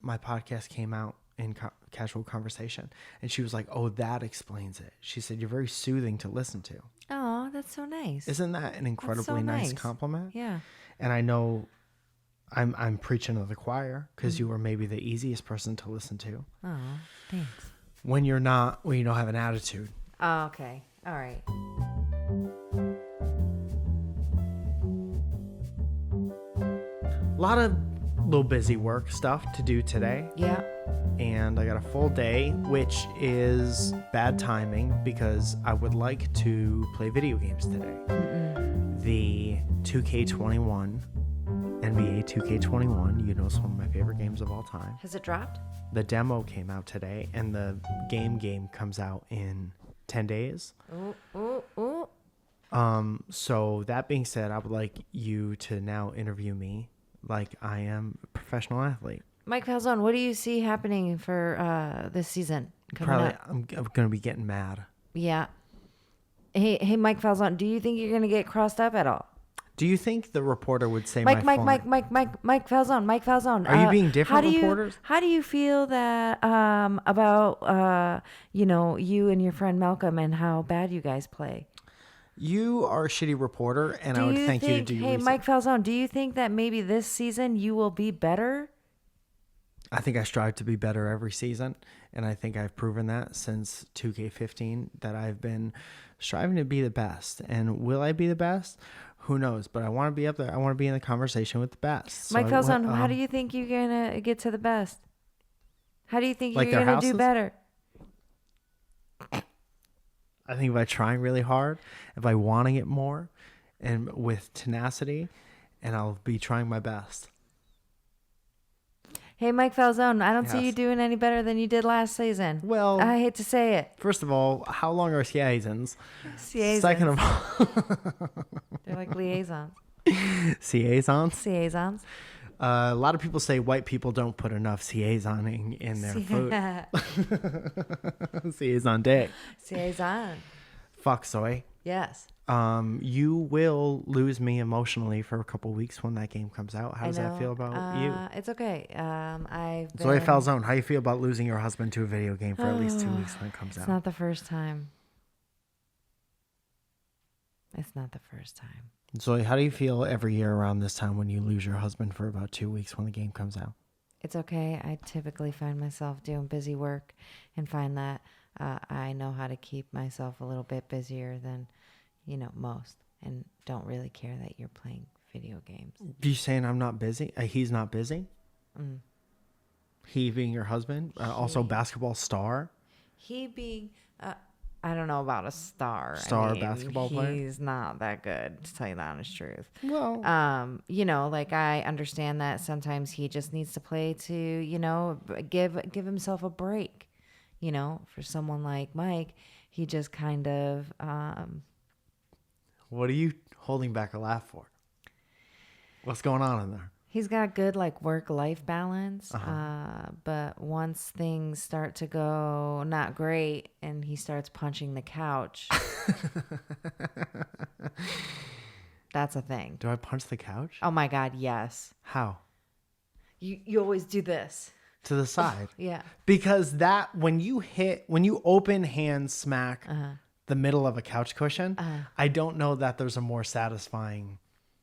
my podcast came out in casual conversation. And she was like, oh, that explains it. She said, you're very soothing to listen to. Oh, that's so nice. Isn't that an incredibly nice compliment? Yeah. And I know I'm preaching to the choir because you are maybe the easiest person to listen to. Oh, thanks. When you don't have an attitude. Oh, okay. All right. A lot of little busy work stuff to do today. Yeah. And I got a full day, which is bad timing because I would like to play video games today. The 2K21, NBA 2K21, you know, it's one of my favorite games of all time. Has it dropped? The demo came out today, and the game comes out in 10 days. Ooh. So that being said, I would like you to now interview me like I am a professional athlete. Mike Falzone, what do you see happening for this season? Probably, I'm going to be getting mad. Yeah. Hey, Mike Falzone, do you think you're going to get crossed up at all? Do you think the reporter would say Mike Falzone. Are you being different reporters? How do you feel that about you and your friend Malcolm and how bad you guys play? You are a shitty reporter, and I would thank you to do your research. Hey, Mike Falzone, do you think that maybe this season you will be better? I think I strive to be better every season, and I think I've proven that since 2K15 that I've been striving to be the best. And will I be the best? Who knows? But I want to be up there. I want to be in the conversation with the best. Mike Falzone, how do you think you're going to get to the best? How do you think you're going to do better? I think by trying really hard, if I want to get more, and with tenacity, and I'll be trying my best. Hey, Mike Falzone, I don't see you doing any better than you did last season. Well, I hate to say it. First of all, how long are seasons? Seasons. Second of all, they're like liaisons. Liaisons? A lot of people say white people don't put enough liaisoning in their food. Liaison day. Liaison. Fuck soy. Yes. You will lose me emotionally for a couple weeks when that game comes out. How does that feel about you? It's okay. Zoja Falzone, how you feel about losing your husband to a video game for at least 2 weeks when it comes out? It's not the first time. Zoe, how do you feel every year around this time when you lose your husband for about 2 weeks when the game comes out? It's okay. I typically find myself doing busy work and find that I know how to keep myself a little bit busier than, most, and don't really care that you're playing video games. You saying I'm not busy? He's not busy? Mm. He being your husband? Also basketball star? He being... I don't know about a star. Basketball player? He's not that good, to tell you the honest truth. Well, I understand that sometimes he just needs to play to, give himself a break. For someone like Mike, he just kind of. What are you holding back a laugh for? What's going on in there? He's got good work-life balance, but once things start to go not great and he starts punching the couch, that's a thing. Do I punch the couch? Oh my God, yes. How? You always do this. To the side. Yeah. Because when you open hand smack the middle of a couch cushion, I don't know that there's a more satisfying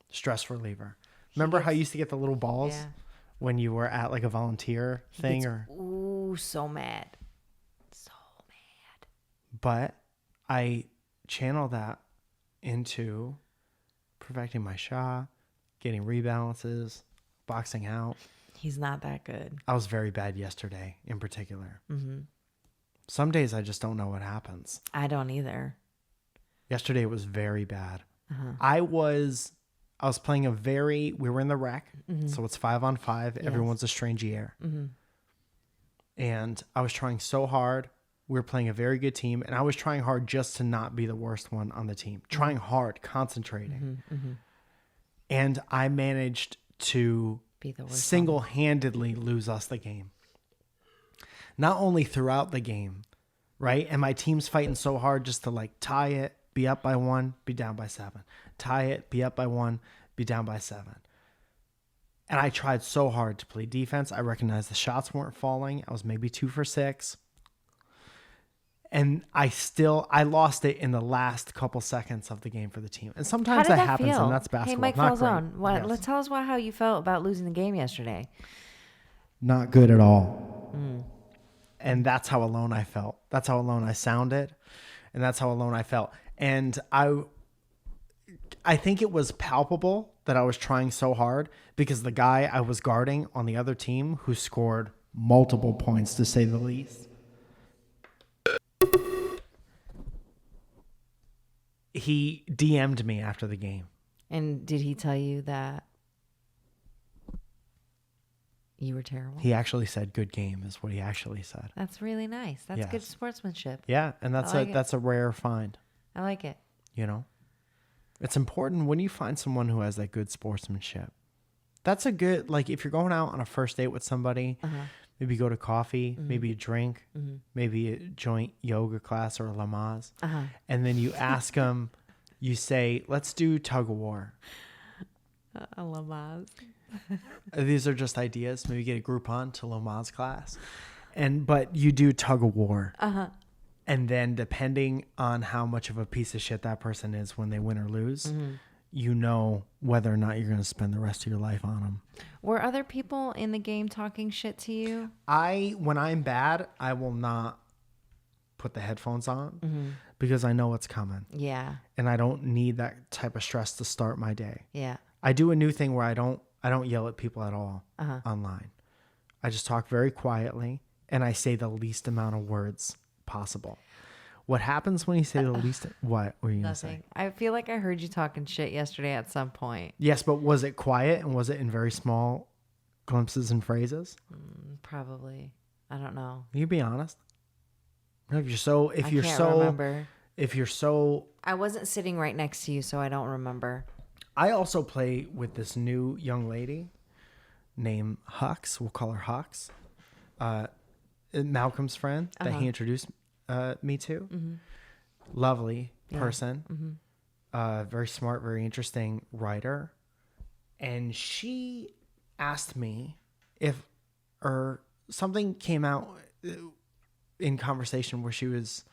stress reliever. Remember how you used to get the little balls when you were at a volunteer thing? Ooh, so mad. So mad. But I channel that into perfecting my shot, getting rebalances, boxing out. He's not that good. I was very bad yesterday in particular. Mm-hmm. Some days I just don't know what happens. I don't either. Yesterday was very bad. I was playing we were in the rec, so it's 5-on-5. Yes. Everyone's a strangier. Mm-hmm. And I was trying so hard. We were playing a very good team, and I was trying hard just to not be the worst one on the team. Mm-hmm. Trying hard, concentrating. Mm-hmm. And I managed to single-handedly lose us the game. Not only throughout the game, right? And my team's fighting so hard just to tie it, be up by 1, be down by 7. Tie it, be up by 1, be down by 7. And I tried so hard to play defense. I recognized the shots weren't falling. I was maybe 2 for 6. And I lost it in the last couple seconds of the game for the team. And sometimes that happens, feel? and that's basketball. Hey, Mike Not Falzone, great. let's tell us how you felt about losing the game yesterday. Not good at all. And that's how alone I felt. That's how alone I sounded. And that's how alone I felt. And I think it was palpable that I was trying so hard because the guy I was guarding on the other team who scored multiple points, to say the least, he DM'd me after the game. And did he tell you that you were terrible? He actually said good game is what he actually said. That's really nice. That's good sportsmanship. Yeah, and that's a rare find. I like it. You know? It's important when you find someone who has that good sportsmanship. That's a good, like, if you're going out on a first date with somebody, maybe go to coffee, maybe a drink, maybe a joint yoga class or a Lamaze. And then you ask them, you say, let's do tug of war. A Lamaze. These are just ideas. Maybe get a Groupon to Lamaze class. But you do tug of war. And then depending on how much of a piece of shit that person is when they win or lose, you know whether or not you're going to spend the rest of your life on them. Were other people in the game talking shit to you? When I'm bad, I will not put the headphones on because I know what's coming. Yeah. And I don't need that type of stress to start my day. Yeah. I do a new thing where I don't yell at people at all online. I just talk very quietly and I say the least amount of words possible. What happens when you say the least? What were you going to say? I feel like I heard you talking shit yesterday at some point. Yes, but was it quiet and was it in very small glimpses and phrases? Probably. I don't know. You be honest. I can't remember. I wasn't sitting right next to you, so I don't remember. I also play with this new young lady named Hux. We'll call her Hux. Malcolm's friend that he introduced me to. Lovely person. Very smart, very interesting writer. And she asked me if something came out in conversation where she was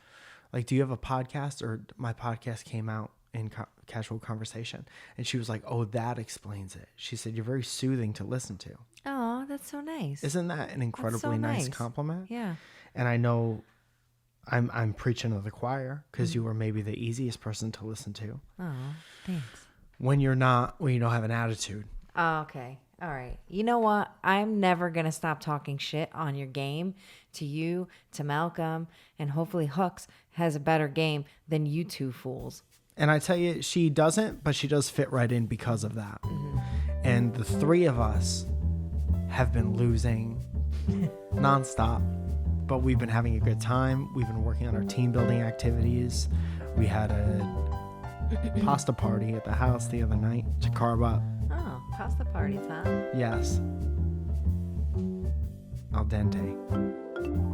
like, do you have a podcast? Or my podcast came out in casual conversation. And she was like, oh, that explains it. She said, you're very soothing to listen to. Oh, that's so nice. Isn't that an incredibly nice compliment? Yeah. And I know I'm preaching to the choir because you are maybe the easiest person to listen to. Oh, thanks. When you don't have an attitude. Oh, okay. All right. You know what? I'm never going to stop talking shit on your game to you, to Malcolm, and hopefully Hooks has a better game than you two fools. And I tell you, she doesn't, but she does fit right in because of that. And the three of us have been losing nonstop, but we've been having a good time. We've been working on our team building activities. We had a pasta party at the house the other night to carve up. Oh, pasta party time. Yes. Al dente.